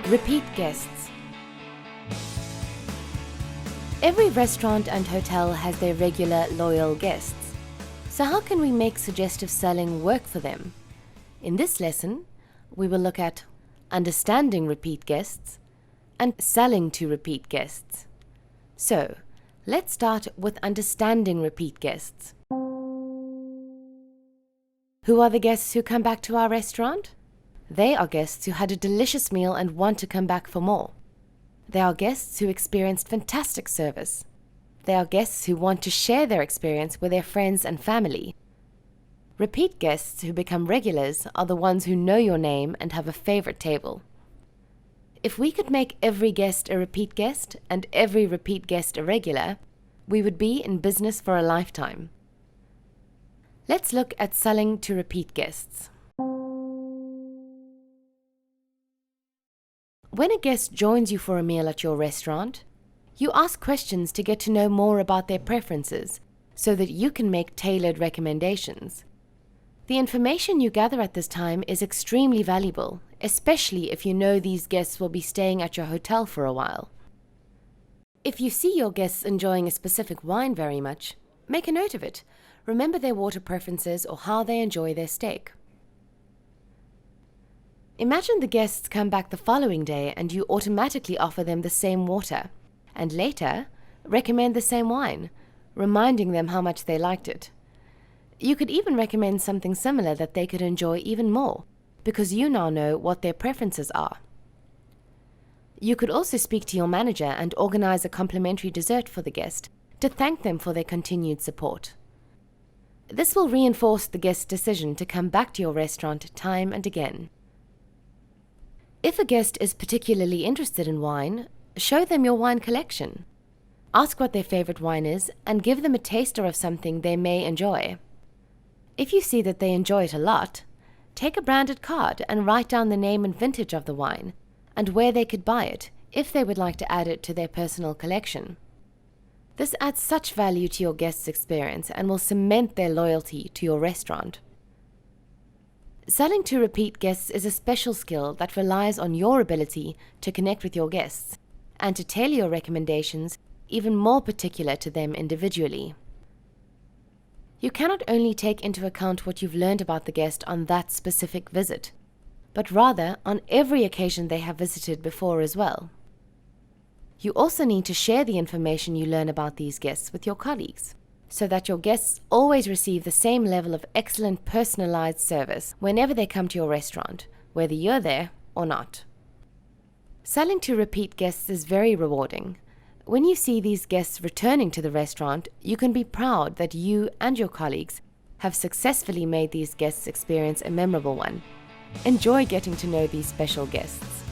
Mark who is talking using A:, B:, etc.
A: Repeat guests. Every restaurant and hotel has their regular, loyal guests. So how can we make suggestive selling work for them? In this lesson, we will look at understanding repeat guests and selling to repeat guests. So, let's start with understanding repeat guests. Who are the guests who come back to our restaurant? They are guests who had a delicious meal and want to come back for more. They are guests who experienced fantastic service. They are guests who want to share their experience with their friends and family. Repeat guests who become regulars are the ones who know your name and have a favorite table. If we could make every guest a repeat guest and every repeat guest a regular, we would be in business for a lifetime. Let's look at selling to repeat guests. When a guest joins you for a meal at your restaurant, you ask questions to get to know more about their preferences so that you can make tailored recommendations. The information you gather at this time is extremely valuable, especially if you know these guests will be staying at your hotel for a while. If you see your guests enjoying a specific wine very much, make a note of it. Remember their water preferences or how they enjoy their steak. Imagine the guests come back the following day and you automatically offer them the same water, and later recommend the same wine, reminding them how much they liked it. You could even recommend something similar that they could enjoy even more, because you now know what their preferences are. You could also speak to your manager and organize a complimentary dessert for the guest to thank them for their continued support. This will reinforce the guest's decision to come back to your restaurant time and again. If a guest is particularly interested in wine, show them your wine collection. Ask what their favorite wine is and give them a taster of something they may enjoy. If you see that they enjoy it a lot, take a branded card and write down the name and vintage of the wine and where they could buy it if they would like to add it to their personal collection. This adds such value to your guests' experience and will cement their loyalty to your restaurant. Selling to repeat guests is a special skill that relies on your ability to connect with your guests and to tailor your recommendations even more particular to them individually. You cannot only take into account what you've learned about the guest on that specific visit, but rather on every occasion they have visited before as well. You also need to share the information you learn about these guests with your colleagues, so that your guests always receive the same level of excellent personalized service whenever they come to your restaurant, whether you're there or not. Selling to repeat guests is very rewarding. When you see these guests returning to the restaurant, you can be proud that you and your colleagues have successfully made these guests' experience a memorable one. Enjoy getting to know these special guests.